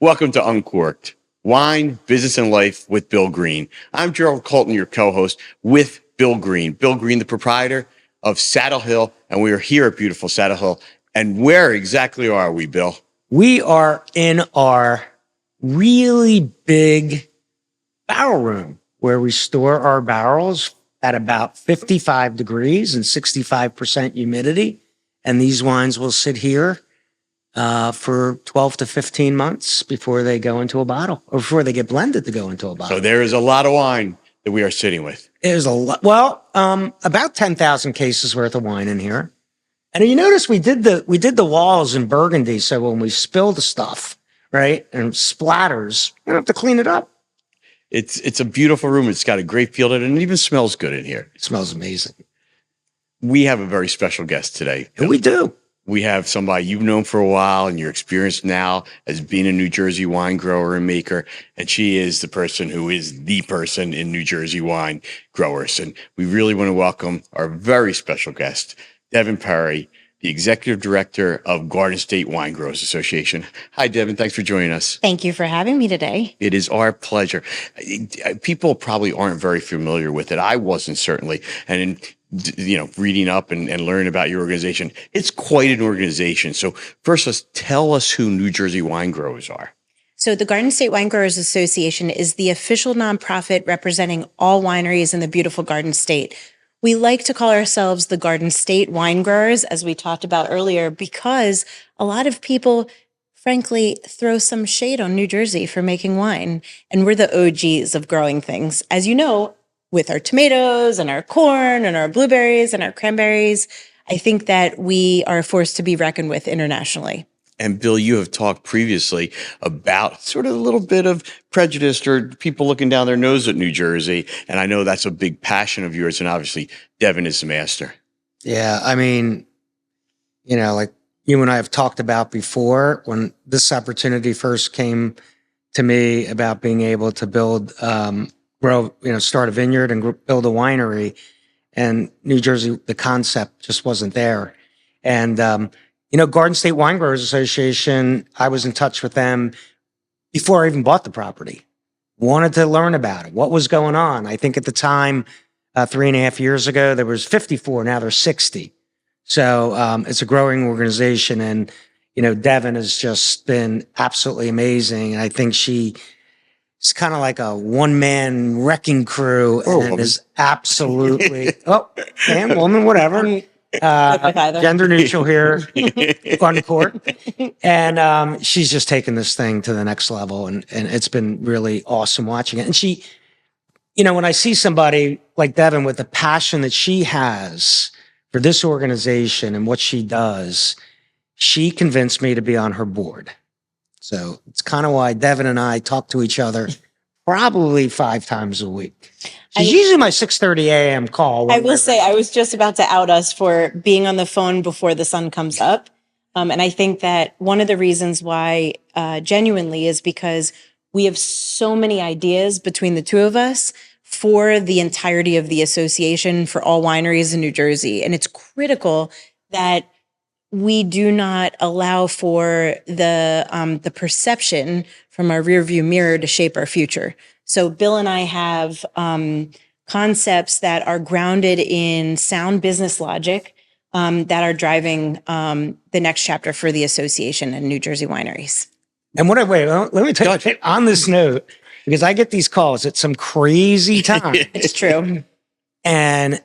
Welcome to Uncorked, Wine, Business, and Life with Bill Green. I'm Jerrold Colton, your co-host with Bill Green. Bill Green, the proprietor of Saddle Hill, and we are here at beautiful Saddle Hill. And where exactly are we, Bill? We are in our really big barrel room where we store our barrels at about 55 degrees and 65% humidity. And these wines will sit here for 12 to 15 months before they go into a bottle or before they get blended to go into a bottle. So there is a lot of wine that we are sitting with. There's a lot. Well, about 10,000 cases worth of wine in here. And you notice we did the walls in Burgundy. So when we spill the stuff, right, and splatters, you don't have to clean it up. It's a beautiful room. It's got a great feel to it, and it even smells good in here. It smells amazing. We have a very special guest today. And we do. We have somebody you've known for a while and you're experienced now as being a New Jersey wine grower and maker. And she is the person who is the person in New Jersey wine growers. And we really want to welcome our very special guest, Devon Perry, the Executive Director of Garden State Wine Growers Association. Hi, Devon. Thanks for joining us. Thank you for having me today. It is our pleasure. People probably aren't very familiar with it. I wasn't, certainly. And reading up and learning about your organization, it's quite an organization. So first, let's tell us who New Jersey wine growers are. So the Garden State Wine Growers Association is the official nonprofit representing all wineries in the beautiful Garden State. We like to call ourselves the Garden State Wine Growers, as we talked about earlier, because a lot of people, frankly, throw some shade on New Jersey for making wine. And we're the OGs of growing things. As you know, with our tomatoes and our corn and our blueberries and our cranberries, I think that we are a force to be reckoned with internationally. And Bill, you have talked previously about sort of a little bit of prejudice or people looking down their nose at New Jersey. And I know that's a big passion of yours. And obviously, Devon is the master. Yeah. I mean, like you and I have talked about before, when this opportunity first came to me about being able to start a vineyard and build a winery, and New Jersey, the concept just wasn't there. And, Garden State Wine Growers Association, I was in touch with them before I even bought the property. Wanted to learn about it. What was going on? I think at the time, 3.5 years ago, there was 54. Now there's 60. So, it's a growing organization. And, Devon has just been absolutely amazing. And I think it's kind of like a one-man wrecking crew and is absolutely, man, woman, whatever. Gender neutral here, Uncorked. And she's just taken this thing to the next level. And it's been really awesome watching it. And she, when I see somebody like Devon with the passion that she has for this organization and what she does, she convinced me to be on her board. So it's kind of why Devon and I talk to each other probably 5 times a week. She's usually my 6:30 a.m. call. I will say, I was just about to out us for being on the phone before the sun comes up. And I think that one of the reasons why genuinely is because we have so many ideas between the two of us for the entirety of the association for all wineries in New Jersey. And it's critical that we do not allow for the perception from our rearview mirror to shape our future. So Bill and I have concepts that are grounded in sound business logic that are driving the next chapter for the association and New Jersey wineries. And let me tell you on this note, because I get these calls at some crazy time. It's true. And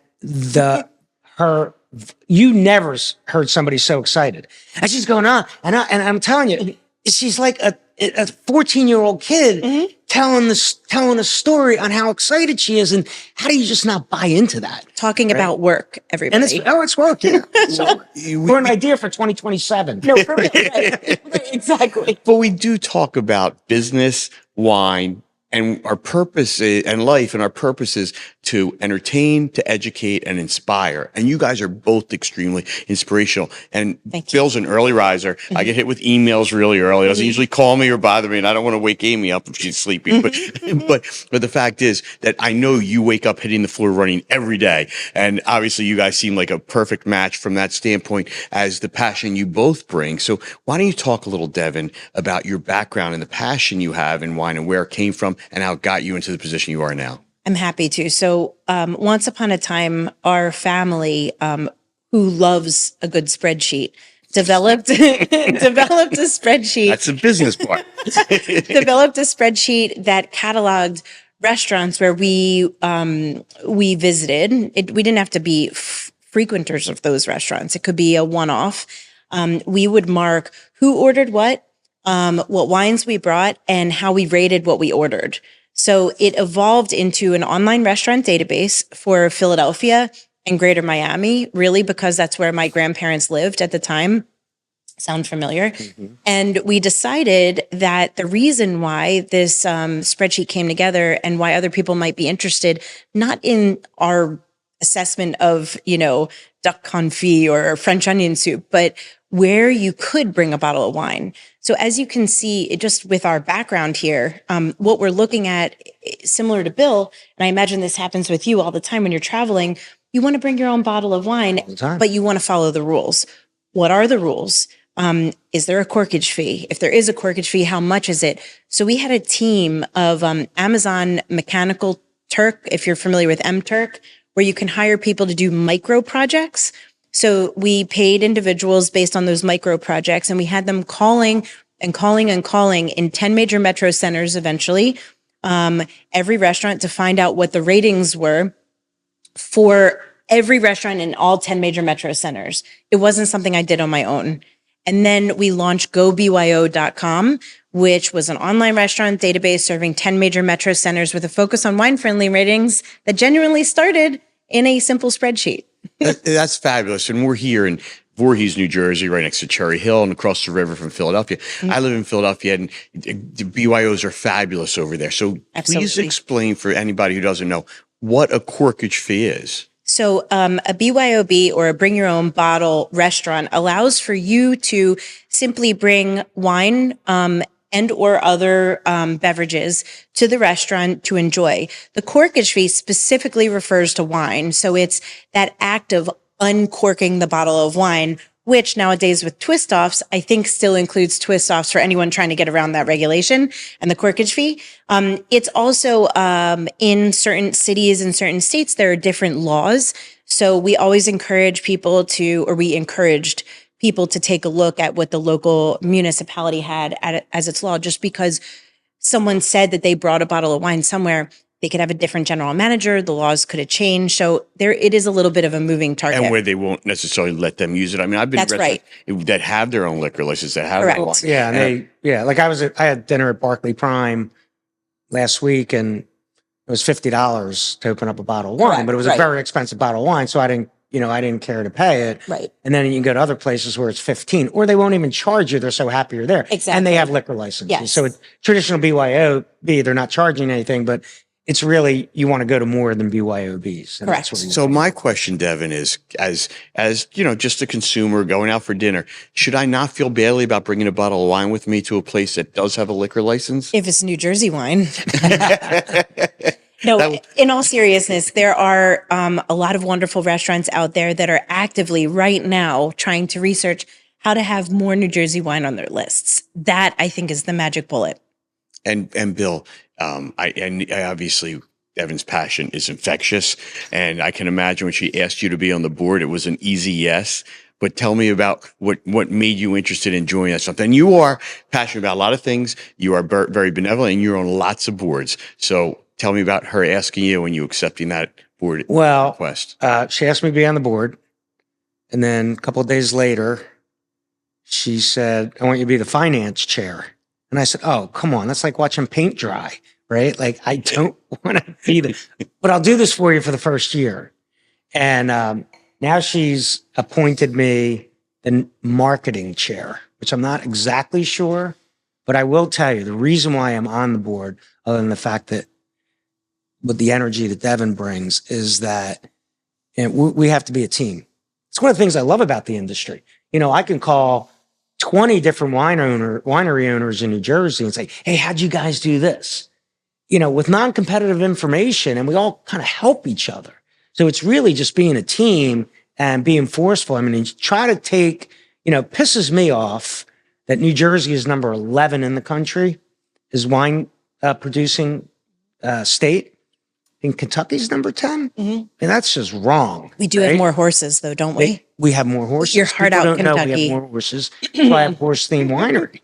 you never heard somebody so excited. And she's going on. And I'm telling you, she's like a 14-year-old kid telling a story on how excited she is. And how do you just not buy into that? Talking about work, everybody. And it's work, yeah. So we're an idea for 2027. No, perfect. Right, exactly. But we do talk about business, wine, And our purpose is, and life and our purpose is to entertain, to educate, and inspire. And you guys are both extremely inspirational. And Thank you. Bill's an early riser. I get hit with emails really early. He doesn't usually call me or bother me, and I don't want to wake Amy up if she's sleeping. But but the fact is that I know you wake up hitting the floor running every day. And obviously you guys seem like a perfect match from that standpoint as the passion you both bring. So why don't you talk a little, Devon, about your background and the passion you have in wine and where it came from and how it got you into the position you are now? I'm happy to. So once upon a time, our family, who loves a good spreadsheet, developed a spreadsheet. That's the business part. Developed a spreadsheet that cataloged restaurants where we visited. We didn't have to be frequenters of those restaurants. It could be a one-off. We would mark who ordered what wines we brought, and how we rated what we ordered. So it evolved into an online restaurant database for Philadelphia and Greater Miami, really, because that's where my grandparents lived at the time. Sound familiar? Mm-hmm. And we decided that the reason why this spreadsheet came together and why other people might be interested, not in our assessment of, duck confit or French onion soup, but where you could bring a bottle of wine. So as you can see, just with our background here, what we're looking at, similar to Bill, and I imagine this happens with you all the time when you're traveling, you want to bring your own bottle of wine, but you want to follow the rules. What are the rules? Is there a corkage fee? If there is a corkage fee, how much is it? So we had a team of Amazon Mechanical Turk, if you're familiar with MTurk, where you can hire people to do micro projects. So we paid individuals based on those micro projects, and we had them calling in 10 major metro centers eventually, every restaurant, to find out what the ratings were for every restaurant in all 10 major metro centers. It wasn't something I did on my own. And then we launched gobyo.com, which was an online restaurant database serving 10 major metro centers with a focus on wine-friendly ratings that genuinely started in a simple spreadsheet. That's fabulous. And we're here in Voorhees, New Jersey, right next to Cherry Hill and across the river from Philadelphia. Mm-hmm. I live in Philadelphia, and the BYOs are fabulous over there. So please explain for anybody who doesn't know what a corkage fee is. So a BYOB, or a bring your own bottle restaurant, allows for you to simply bring wine and or other beverages to the restaurant to enjoy. The corkage fee specifically refers to wine. So it's that act of uncorking the bottle of wine, which nowadays with twist-offs, I think still includes twist-offs for anyone trying to get around that regulation and the corkage fee. It's also in certain cities and certain states, there are different laws. So we always encourage people to, or we encouraged people to take a look at what the local municipality had as its law. Just because someone said that they brought a bottle of wine somewhere, they could have a different general manager. The laws could have changed. So it is a little bit of a moving target. And where they won't necessarily let them use it. I mean, I've been That's right. that have their own liquor license, that have Correct. their wine. Yeah, and like I had dinner at Barclay Prime last week, and it was $50 to open up a bottle of wine, Correct. but it was a very expensive bottle of wine, so I didn't care to pay it. Right. And then you can go to other places where it's 15, or they won't even charge you. They're so happy you're there. Exactly. And they have liquor licenses. Yes. So traditional BYOB, they're not charging anything, but it's really, you want to go to more than BYOBs. Correct. So my question, Devon, is as just a consumer going out for dinner, should I not feel badly about bringing a bottle of wine with me to a place that does have a liquor license? If it's New Jersey wine. No, in all seriousness, there are a lot of wonderful restaurants out there that are actively right now trying to research how to have more New Jersey wine on their lists. That, I think, is the magic bullet. And Bill, I obviously Devon's passion is infectious, and I can imagine when she asked you to be on the board, it was an easy yes. But tell me about what made you interested in joining that stuff. And you are passionate about a lot of things. You are very benevolent, and you're on lots of boards. So tell me about her asking you and you accepting that board request. She asked me to be on the board, and then a couple of days later, she said, "I want you to be the finance chair." And I said, "Oh, come on. That's like watching paint dry, right? Like, I don't want to be but I'll do this for you for the first year." And now she's appointed me the marketing chair, which I'm not exactly sure, But I will tell you the reason why I'm on the board, other than the fact that with the energy that Devon brings, is that we have to be a team. It's one of the things I love about the industry. I can call 20 different winery owners in New Jersey and say, hey, how'd you guys do this? With non-competitive information, and we all kind of help each other. So it's really just being a team and being forceful. I mean, try to take, pisses me off that New Jersey is number 11 in the country, is wine producing state. And Kentucky's number 10. Mm-hmm. And that's just wrong. We do have more horses, though, don't we? We have more horses. Your heart People out, don't know Kentucky. we have more horses. That's why I have horse-themed winery.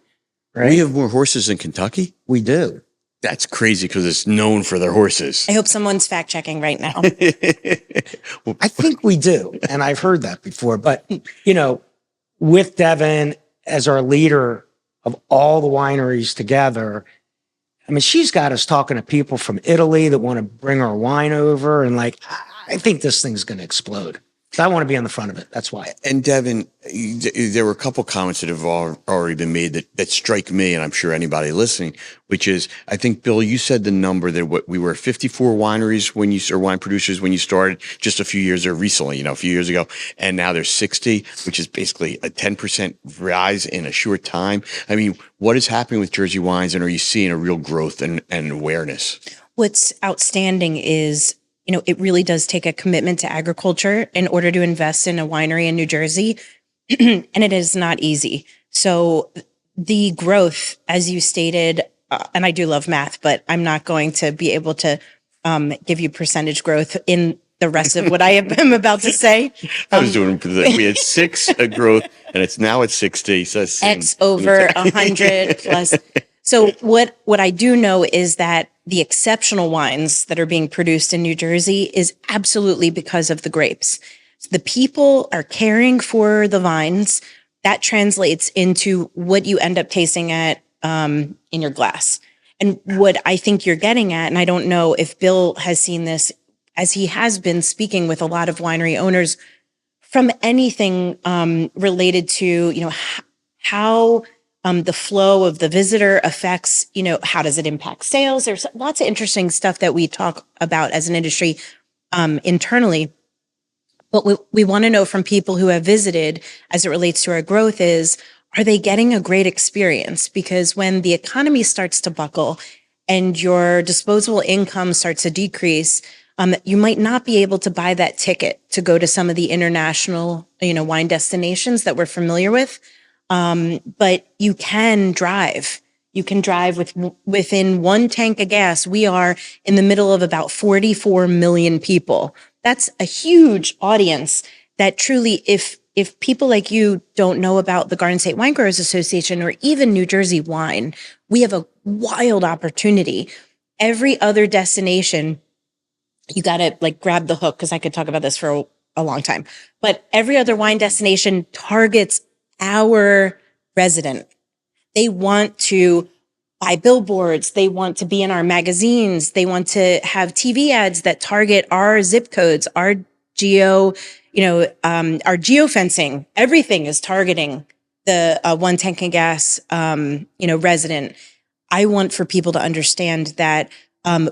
Right? We have more horses in Kentucky? We do. That's crazy because it's known for their horses. I hope someone's fact-checking right now. I think we do. And I've heard that before. But, with Devon as our leader of all the wineries together, I mean, she's got us talking to people from Italy that want to bring our wine over. And I think this thing's going to explode. So I want to be on the front of it. That's why. And Devon, there were a couple comments that have already been made that strike me, and I'm sure anybody listening, which is, I think, Bill, you said the number that we were 54 wineries or wine producers when you started just a few years or recently, a few years ago, and now there's 60, which is basically a 10% rise in a short time. I mean, what is happening with Jersey wines, and are you seeing a real growth and awareness? What's outstanding is, it really does take a commitment to agriculture in order to invest in a winery in New Jersey. And it is not easy. So the growth, as you stated, and I do love math, but I'm not going to be able to give you percentage growth in the rest of what I am about to say. I was doing, we had 6 growth and it's now at 60. So X over 100 plus. So what I do know is that the exceptional wines that are being produced in New Jersey is absolutely because of the grapes. So the people are caring for the vines. That translates into what you end up tasting at in your glass. And what I think you're getting at, and I don't know if Bill has seen this, as he has been speaking with a lot of winery owners from anything related to, how the flow of the visitor affects, how does it impact sales? There's lots of interesting stuff that we talk about as an industry internally. But what we want to know from people who have visited as it relates to our growth is, are they getting a great experience? Because when the economy starts to buckle and your disposable income starts to decrease, you might not be able to buy that ticket to go to some of the international, wine destinations that we're familiar with. But you can drive. You can drive within 1 tank of gas. We are in the middle of about 44 million people. That's a huge audience that truly, if people like you don't know about the Garden State Wine Growers Association or even New Jersey wine, we have a wild opportunity. Every other destination, you got to grab the hook, because I could talk about this for a long time, but every other wine destination targets our resident. They want to buy billboards. They want to be in our magazines. They want to have TV ads that target our zip codes, our our geofencing. Everything is targeting the 1 tank of gas, resident. I want for people to understand that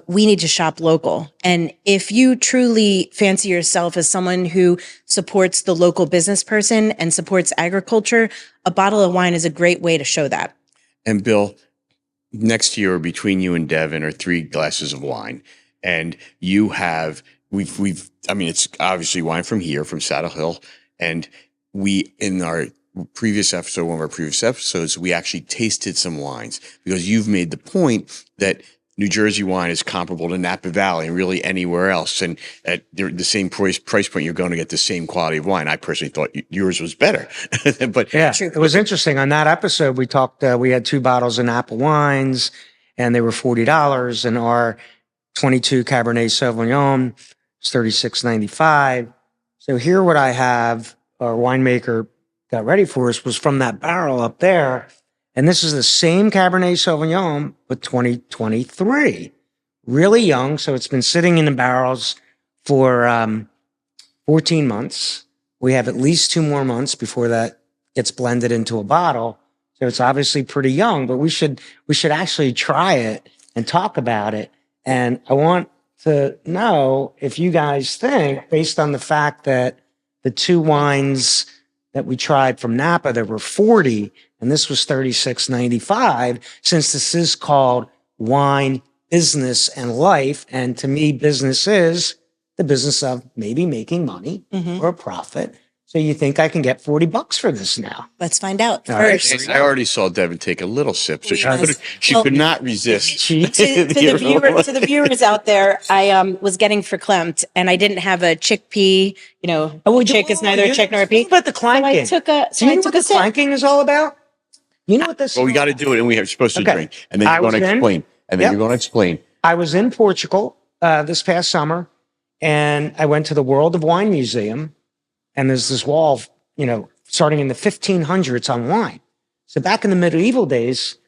we need to shop local. And if you truly fancy yourself as someone who supports the local business person and supports agriculture, a bottle of wine is a great way to show that. And Bill, next year between you and Devon are 3 glasses of wine. And you have, it's obviously wine from here, from Saddle Hill. And in our previous episode, one of our previous episodes, we actually tasted some wines, because you've made the point that New Jersey wine is comparable to Napa Valley and really anywhere else. And at the same price point, you're going to get the same quality of wine. I personally thought yours was better. But yeah, it was interesting. On that episode, we talked, we had 2 bottles of Napa wines and they were $40, and our 22 Cabernet Sauvignon was $36.95. So here what I have, our winemaker got ready for us, was from that barrel up there. And this is the same Cabernet Sauvignon, but 2023. Really young, so it's been sitting in the barrels for 14 months. We have at least 2 more months before that gets blended into a bottle. So it's obviously pretty young, but we should actually try it and talk about it. And I want to know if you guys think, based on the fact that the two wines that we tried from Napa, there were 40, and this was 36.95, since this is called Wine, Business, and Life. And to me, business is the business of maybe making money or a profit. So you think I can get $40 for this now? Let's find out All right. first. I already saw Devon take a little sip, so she could not resist. To the viewers out there, I was getting verklempt and I didn't have a chickpea. Chick is neither a chick nor a pea. But the clanking. So I took a Do you know what the sip. clanking is all about? You know what this? Well, we got to do it, and we are supposed to Okay. drink, and then I you're going was to in- explain, and then Yep. you're going to explain. I was in Portugal this past summer, and I went to the World of Wine Museum, and there's this wall, starting in the 1500s on wine. So back in the medieval days,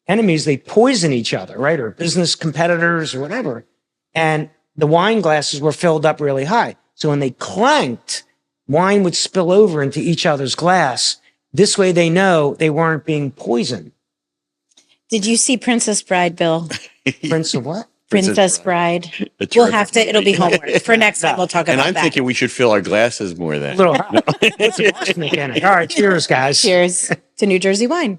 enemies, they poison each other, right? Or business competitors or whatever. And the wine glasses were filled up really high. So when they clanked, wine would spill over into each other's glass. This way they know they weren't being poisoned. Did you see Princess Bride, Bill? Prince of what? Princess Bride. A We'll terrific have to. It'll be homework for next time. We'll talk about And I'm that. thinking we should fill our glasses more A then. little hot. It's a arsenic in it. All right, cheers, guys. Cheers to New Jersey wine.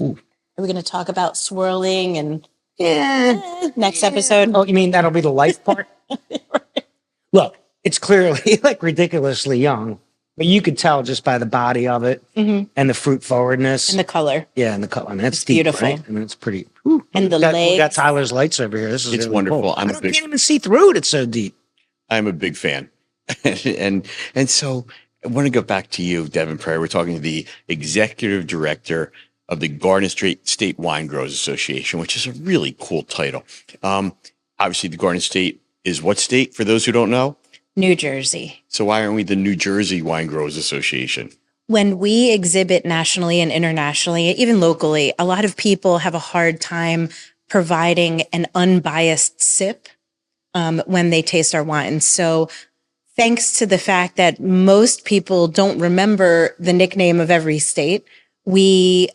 Ooh. Are we going to talk about swirling and Yeah. next episode? Oh, you mean that'll be the life part? Look, it's clearly like ridiculously young, but you could tell just by the body of it and the fruit forwardness. And the color. Yeah, and the color. I mean, that's It's deep, beautiful. right? I mean, it's pretty. Ooh, And the we got legs. Tyler's lights over here. This is It's really wonderful. cool. I'm a I big- can't even see through it. It's so deep. I'm a big fan. and so I want to go back to you, Devon Perry. We're talking to the executive director of the Garden State Wine Growers Association, which is a really cool title. Obviously, the Garden State is what state, for those who don't know? New Jersey. So why aren't we the New Jersey Wine Growers Association? When we exhibit nationally and internationally, even locally, a lot of people have a hard time providing an unbiased sip when they taste our wines. So thanks to the fact that most people don't remember the nickname of every state, we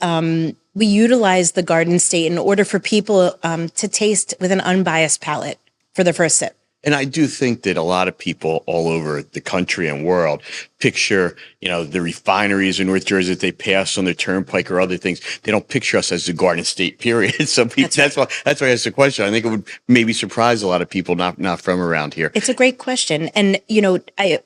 utilize the Garden State in order for people to taste with an unbiased palate for the first sip. And I do think that a lot of people all over the country and world picture, the refineries in North Jersey that they pass on the turnpike or other things. They don't picture us as the Garden State, period. So that's why I asked the question. I think it would maybe surprise a lot of people not from around here. It's a great question. And, I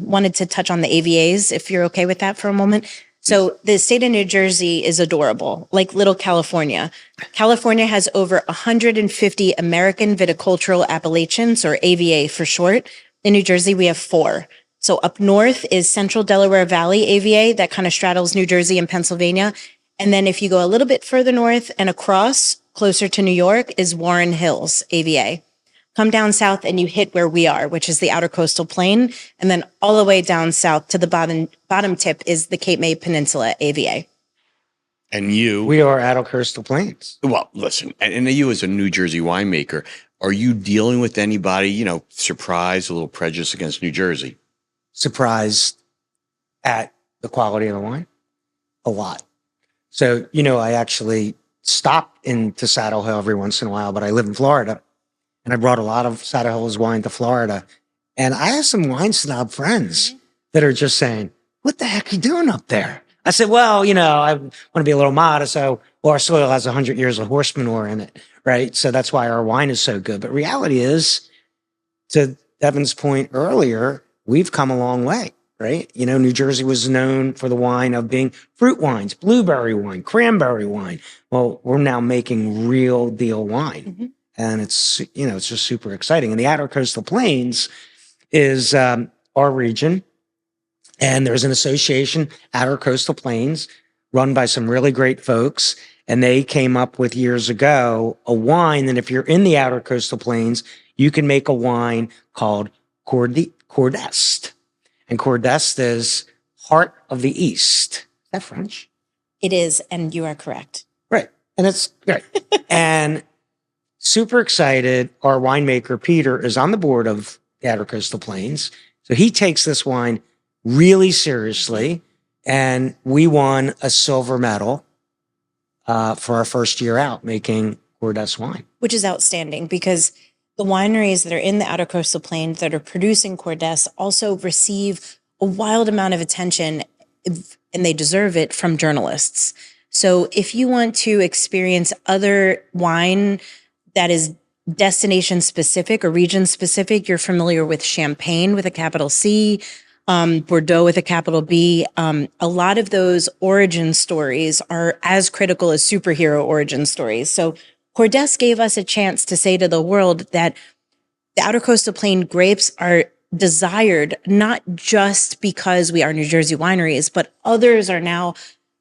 wanted to touch on the AVAs, if you're okay with that for a moment. So the state of New Jersey is adorable, like little California. California has over 150 American viticultural appellations, or AVA for short. In New Jersey, we have 4. So up north is Central Delaware Valley AVA that kind of straddles New Jersey and Pennsylvania. And then if you go a little bit further north and across, closer to New York, is Warren Hills AVA. Come down south and you hit where we are, which is the outer coastal plain. And then all the way down south to the bottom tip is the Cape May Peninsula AVA. And you, We are Outer Coastal Plains. well, listen, and you as a New Jersey winemaker, are you dealing with anybody, surprise, a little prejudice against New Jersey? Surprised at the quality of the wine? A lot. So, I actually stop into Saddle Hill every once in a while, but I live in Florida. And I brought a lot of Saddle Hills wine to Florida. And I have some wine snob friends that are just saying, what the heck are you doing up there? I said, well, I want to be a little modest. So, our soil has 100 years of horse manure in it, right? So that's why our wine is so good. But reality is, to Devon's point earlier, we've come a long way, right? New Jersey was known for the wine of being fruit wines, blueberry wine, cranberry wine. Well, we're now making real deal wine. And it's just super exciting. And the Outer Coastal Plains is our region. And there's an association, Outer Coastal Plains, run by some really great folks. And they came up with years ago a wine that if you're in the Outer Coastal Plains, you can make a wine called Cordest. And Cordest is Heart of the East. Is that French? It is, and you are correct. Right. And it's great. And super excited. Our winemaker, Peter, is on the board of the Outer Coastal Plains. So he takes this wine really seriously, and we won a silver medal for our first year out making Cordes wine. Which is outstanding because the wineries that are in the Outer Coastal Plain that are producing Cordes also receive a wild amount of attention, and they deserve it, from journalists. So if you want to experience other wine that is destination specific or region specific, you're familiar with Champagne with a capital C, Bordeaux with a capital B. A lot of those origin stories are as critical as superhero origin stories. So Cordes gave us a chance to say to the world that the Outer Coastal Plain grapes are desired not just because we are New Jersey wineries, but others are now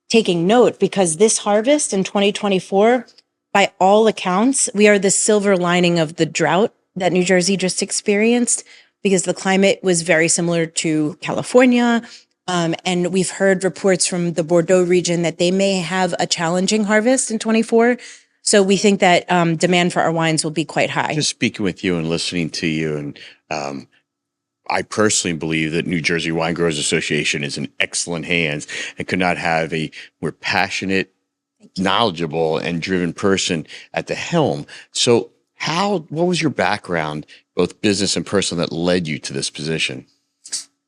taking note because this harvest in 2024, by all accounts, we are the silver lining of the drought that New Jersey just experienced because the climate was very similar to California. And we've heard reports from the Bordeaux region that they may have a challenging harvest in 24. So we think that demand for our wines will be quite high. Just speaking with you and listening to you, and I personally believe that New Jersey Wine Growers Association is in excellent hands and could not have a more passionate, knowledgeable, and driven person at the helm. So what was your background, both business and personal, that led you to this position?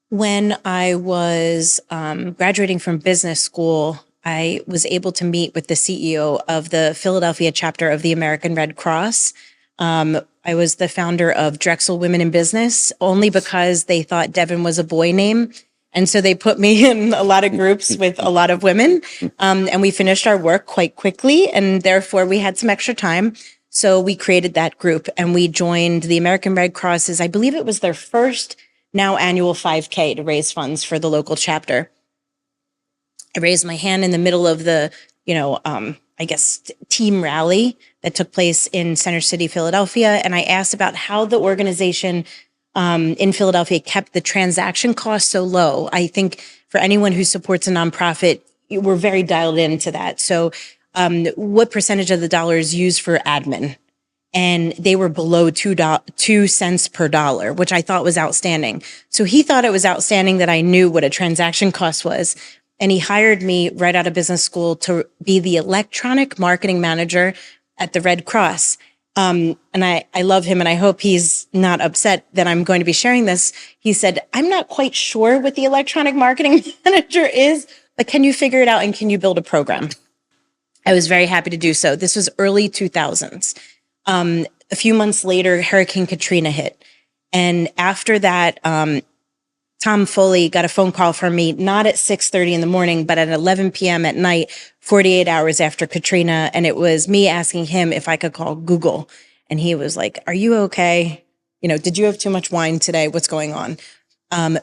When I was graduating from business school, I was able to meet with the CEO of the Philadelphia chapter of the American Red Cross. I was the founder of Drexel Women in Business only because they thought Devon was a boy name. And so they put me in a lot of groups with a lot of women. And we finished our work quite quickly. And therefore, we had some extra time. So we created that group and we joined the American Red Cross's, I believe it was their first now annual 5K to raise funds for the local chapter. I raised my hand in the middle of the, team rally that took place in Center City, Philadelphia. And I asked about how the organization in Philadelphia kept the transaction costs so low. I think for anyone who supports a nonprofit, we're very dialed into that. So what percentage of the dollar is used for admin? And they were below 2 cents per dollar, which I thought was outstanding. So he thought it was outstanding that I knew what a transaction cost was. And he hired me right out of business school to be the electronic marketing manager at the Red Cross. And I love him, and I hope he's not upset that I'm going to be sharing this. He said, I'm not quite sure what the electronic marketing manager is, but can you figure it out and can you build a program? I was very happy to do so. This was early 2000s. A few months later, Hurricane Katrina hit. And after that, Tom Foley got a phone call from me, not at 6:30 in the morning, but at 11 p.m. at night, 48 hours after Katrina. And it was me asking him if I could call Google. And he was like, are you okay? Did you have too much wine today? What's going on?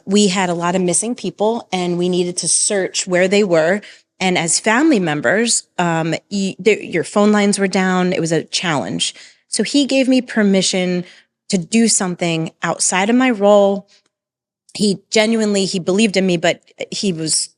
We had a lot of missing people and we needed to search where they were. And as family members, your phone lines were down. It was a challenge. So he gave me permission to do something outside of my role. He believed in me, but he was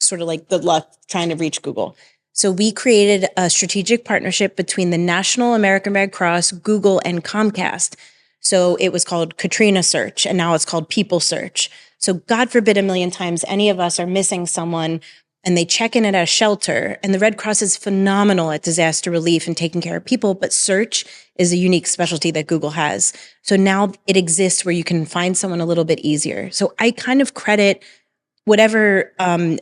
sort of like good luck trying to reach Google. So we created a strategic partnership between the National American Red Cross, Google, and Comcast. So it was called Katrina Search, and now it's called People Search. So God forbid a million times any of us are missing someone and they check in at a shelter, and the Red Cross is phenomenal at disaster relief and taking care of people, but search is a unique specialty that Google has. So now it exists where you can find someone a little bit easier. So I kind of credit whatever I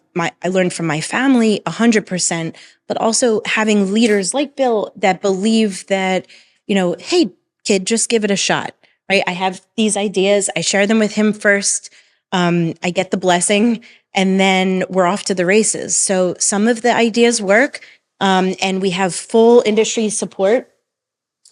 learned from my family 100%, but also having leaders like Bill that believe that, hey, kid, just give it a shot, right? I have these ideas. I share them with him first. I get the blessing. And then we're off to the races. So some of the ideas work, and we have full industry support.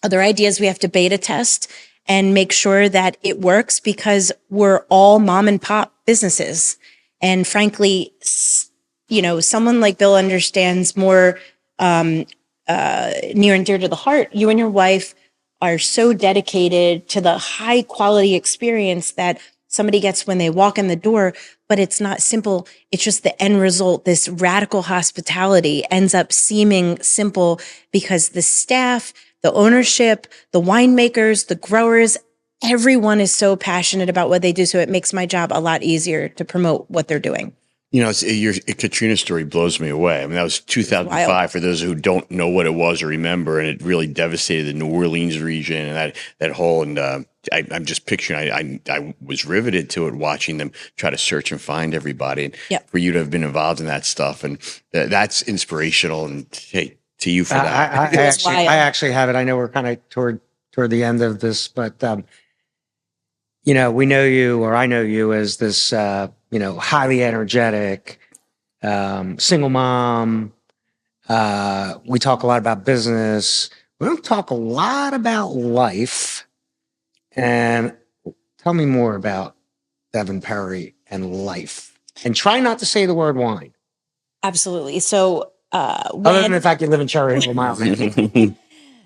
Other ideas we have to beta test and make sure that it works because we're all mom and pop businesses. And frankly, someone like Bill understands more near and dear to the heart. You and your wife are so dedicated to the high quality experience that somebody gets when they walk in the door, but it's not simple. It's just the end result. This radical hospitality ends up seeming simple because the staff, the ownership, the winemakers, the growers, everyone is so passionate about what they do. So it makes my job a lot easier to promote what they're doing. You know, your Katrina story blows me away. I mean, that was 2005 for those who don't know what it was or remember, and it really devastated the New Orleans region and that whole. And I'm just picturing. I was riveted to it, watching them try to search and find everybody, and for you to have been involved in that stuff, and that's inspirational. And hey, to you for that. I actually have it. I know we're kind of toward the end of this, but you know, we know you, or I know you as this. You know, highly energetic, single mom. We talk a lot about business. We don't talk a lot about life. And tell me more about Devon Perry and life. And try not to say the word wine. Absolutely. So, other than the fact you live in Cherry Hill, miles.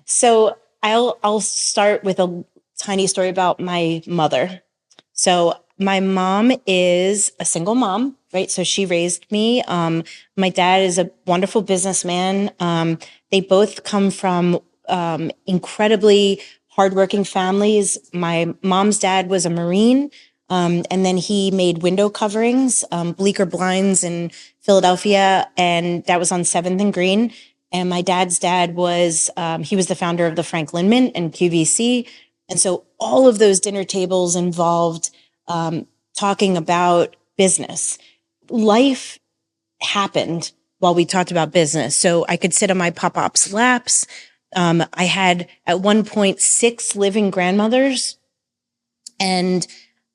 So I'll start with a tiny story about my mother. So my mom is a single mom, right? So she raised me. My dad is a wonderful businessman. They both come from incredibly hardworking families. My mom's dad was a Marine, and then he made window coverings, bleaker blinds in Philadelphia, and that was on 7th and Green. And my dad's dad was, he was the founder of the Franklin Mint and QVC. And so all of those dinner tables involved talking about business. Life happened while we talked about business. So I could sit on my pop-op's laps. I had at one point 6 living grandmothers, and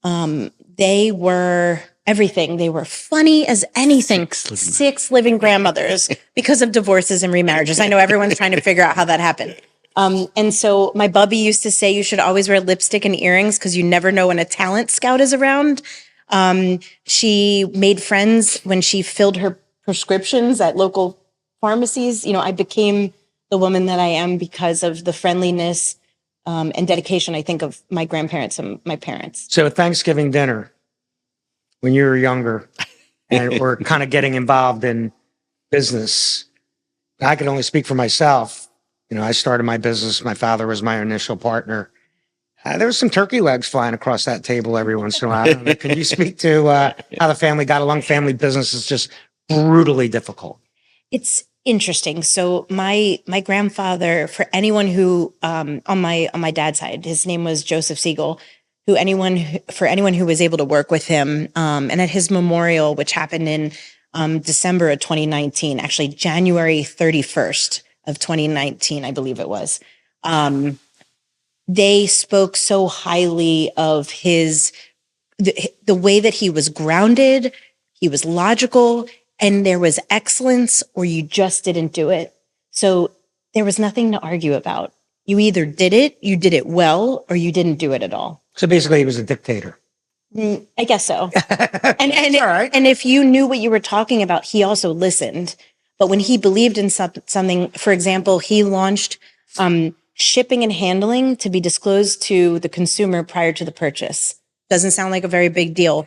they were everything. They were funny as anything. 6 living grandmothers because of divorces and remarriages. I know everyone's trying to figure out how that happened. And so my bubby used to say you should always wear lipstick and earrings because you never know when a talent scout is around. She made friends when she filled her prescriptions at local pharmacies. You know, I became the woman that I am because of the friendliness and dedication, I think, of my grandparents and my parents. So at Thanksgiving dinner, when you were younger and were kind of getting involved in business, I can only speak for myself. You know, I started my business. My father was my initial partner. There was some turkey legs flying across that table every once in a while. Can you speak to how the family got along? Family business is just brutally difficult. It's interesting. So my grandfather, for anyone who on my dad's side, his name was Joseph Siegel. For anyone who was able to work with him, and at his memorial, which happened in December of 2019, actually January 31st of 2019, I believe it was. They spoke so highly of the way that he was grounded, he was logical, and there was excellence, or you just didn't do it. So there was nothing to argue about. You either did it, you did it well, or you didn't do it at all. So basically, he was a dictator. I guess so. And all right. And if you knew what you were talking about, he also listened. But when he believed in something, for example, he launched shipping and handling to be disclosed to the consumer prior to the purchase. Doesn't sound like a very big deal.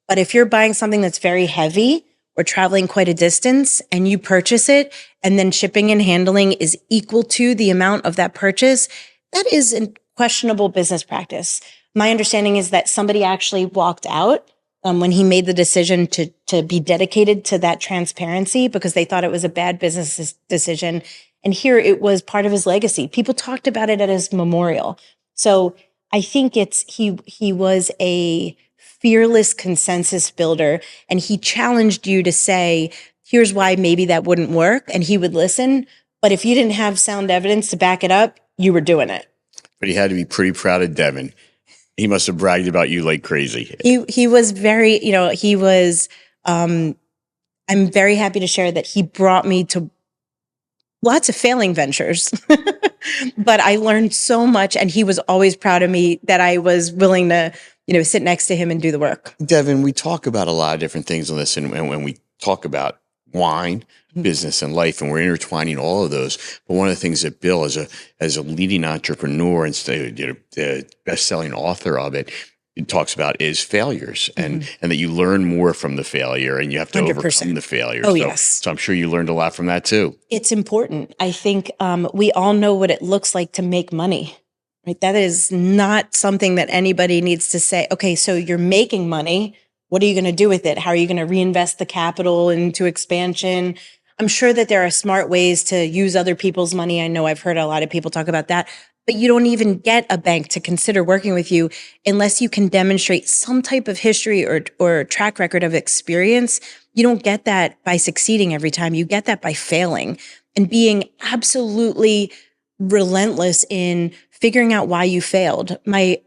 But if you're buying something that's very heavy or traveling quite a distance and you purchase it, and then shipping and handling is equal to the amount of that purchase, that is a questionable business practice. My understanding is that somebody actually walked out when he made the decision to be dedicated to that transparency because they thought it was a bad business decision. And here it was part of his legacy. People talked about it at his memorial. So I think he was a fearless consensus builder, and he challenged you to say, here's why maybe that wouldn't work. And he would listen. But if you didn't have sound evidence to back it up, you were doing it. But he had to be pretty proud of Devon. He must have bragged about you like crazy. He was very, he was, I'm very happy to share that he brought me to lots of failing ventures, but I learned so much, and he was always proud of me that I was willing to, sit next to him and do the work. Devon, we talk about a lot of different things on this, and when we talk about wine, business, and life, and we're intertwining all of those. But one of the things that Bill, as a leading entrepreneur and the best-selling author of it, talks about is failures, and that you learn more from the failure, and you have to 100%. Overcome the failure. Oh, yes. So I'm sure you learned a lot from that too. It's important. I think we all know what it looks like to make money. right? That is not something that anybody needs to say, okay, so you're making money. What are you going to do with it? How are you going to reinvest the capital into expansion? I'm sure that there are smart ways to use other people's money. I know I've heard a lot of people talk about that, but you don't even get a bank to consider working with you unless you can demonstrate some type of history or track record of experience. You don't get that by succeeding every time. You get that by failing and being absolutely relentless in figuring out why you failed. My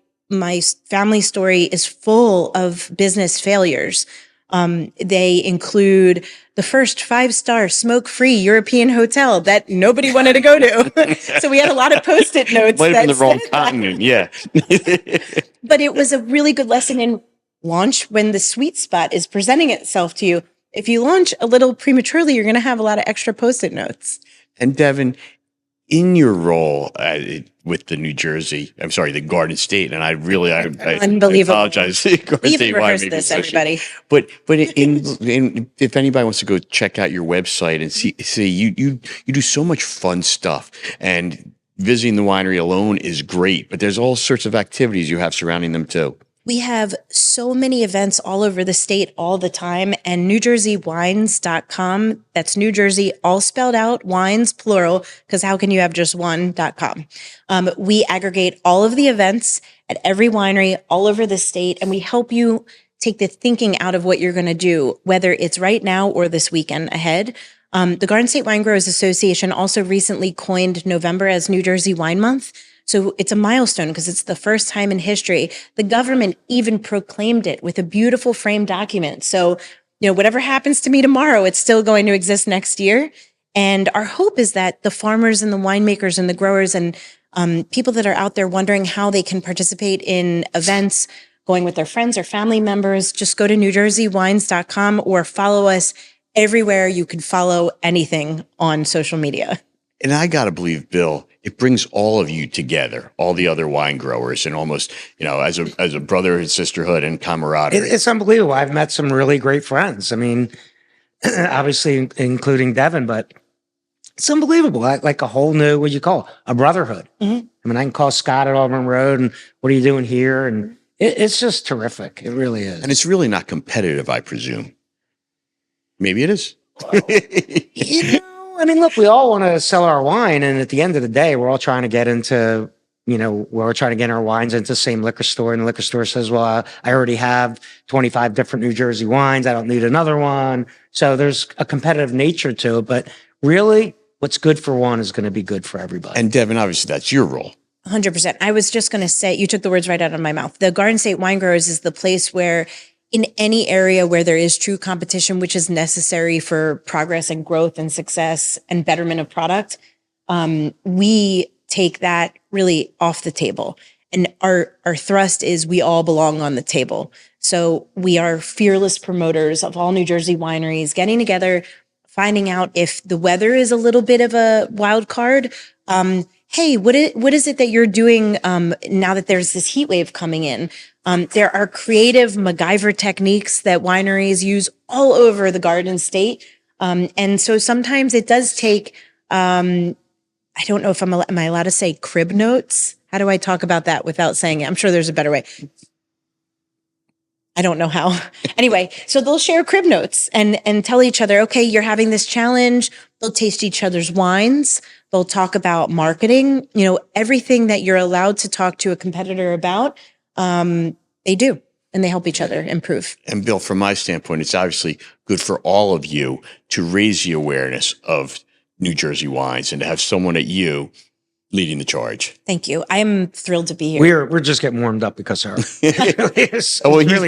family story is full of business failures. They include the first 5-star smoke-free European hotel that nobody wanted to go to. So we had a lot of Post-it notes. Might have been the wrong said that. continent. Yeah. But it was a really good lesson in launch when the sweet spot is presenting itself to you. If you launch a little prematurely, you're going to have a lot of extra Post-it notes. And Devon, in your role with the Garden State, and I Unbelievable. apologize. Garden We even State rehearsed Winemaking this, Association. everybody. But if anybody wants to go check out your website and see you do so much fun stuff, and visiting the winery alone is great, but there's all sorts of activities you have surrounding them too. We have so many events all over the state all the time, and NewJerseyWines.com, that's New Jersey, all spelled out, wines, plural, because how can you have just one.com? We aggregate all of the events at every winery all over the state, and we help you take the thinking out of what you're going to do, whether it's right now or this weekend ahead. The Garden State Wine Growers Association also recently coined November as New Jersey Wine Month. So it's a milestone because it's the first time in history. The government even proclaimed it with a beautiful framed document. So, whatever happens to me tomorrow, it's still going to exist next year. And our hope is that the farmers and the winemakers and the growers and people that are out there wondering how they can participate in events, going with their friends or family members, just go to NewJerseyWines.com or follow us everywhere you can follow anything on social media. And I got to believe, Bill, it brings all of you together, all the other wine growers, and almost, as a brother and sisterhood and camaraderie. It's unbelievable. I've met some really great friends. I mean, obviously including Devon, but it's unbelievable. Like a whole new, what do you call it? A brotherhood. Mm-hmm. I mean, I can call Scott at Auburn Road and what are you doing here? And it's just terrific. It really is. And it's really not competitive, I presume. Maybe it is. I mean, look, we all want to sell our wine, and at the end of the day, we're all trying to get into, we're trying to get our wines into the same liquor store, and the liquor store says, well, I already have 25 different New Jersey wines. I don't need another one. So there's a competitive nature to it, but really what's good for one is going to be good for everybody. And Devon, obviously that's your role. 100%. I was just going to say, you took the words right out of my mouth. The Garden State Wine Growers is the place where in any area where there is true competition, which is necessary for progress and growth and success and betterment of product, we take that really off the table. And our thrust is we all belong on the table. So we are fearless promoters of all New Jersey wineries, getting together, finding out if the weather is a little bit of a wild card. Hey, what is it that you're doing now that there's this heat wave coming in? There are creative MacGyver techniques that wineries use all over the Garden State. And so sometimes it does take, I don't know if am I allowed to say crib notes? How do I talk about that without saying it? I'm sure there's a better way. I don't know how. Anyway, so they'll share crib notes and tell each other, okay, you're having this challenge. They'll taste each other's wines. They'll talk about marketing, everything that you're allowed to talk to a competitor about. They do, and they help each other improve. And Bill, from my standpoint, it's obviously good for all of you to raise the awareness of New Jersey wines and to have someone at you leading the charge. Thank you. I'm thrilled to be here. We're just getting warmed up because of her. He's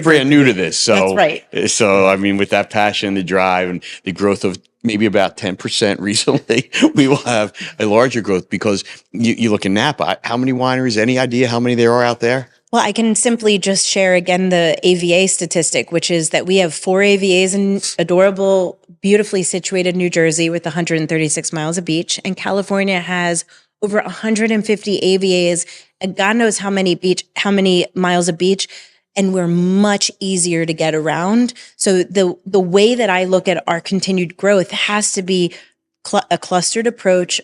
brand new to this. So, that's right. So, I mean, with that passion, the drive, and the growth of maybe about 10% recently, we will have a larger growth because you look in Napa. How many wineries? Any idea how many there are out there? Well, I can simply just share again the AVA statistic, which is that we have 4 AVAs in adorable, beautifully situated New Jersey with 136 miles of beach, and California has over 150 AVAs, and God knows how many miles of beach, and we're much easier to get around. So the way that I look at our continued growth has to be a clustered approach,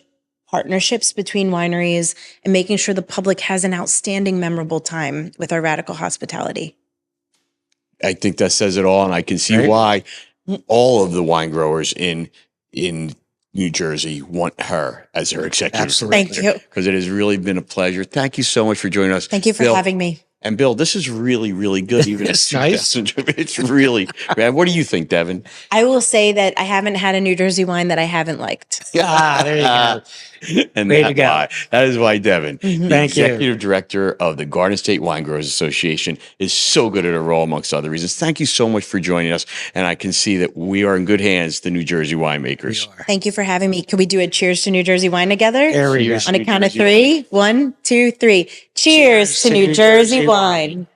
partnerships between wineries and making sure the public has an outstanding, memorable time with our radical hospitality. I think that says it all, and I can see Right. why all of the wine growers in New Jersey want her as their executive. Absolutely. Thank you. Because it has really been a pleasure. Thank you so much for joining us. Thank you for Bill, having me. And Bill, this is really, really good. Even It's at nice. 2000. It's really, man. What do you think, Devon? I will say that I haven't had a New Jersey wine that I haven't liked. There you go. And Way to go. that is why Devon, the Thank you. executive director of the Garden State Wine Growers Association, is so good at a role, amongst other reasons. Thank you so much for joining us. And I can see that we are in good hands, the New Jersey winemakers. Thank you for having me. Can we do a cheers to New Jersey wine together? There we go. Cheers. On a New count of Jersey wine. 3, 1, 2, 3. Cheers to New Jersey wine.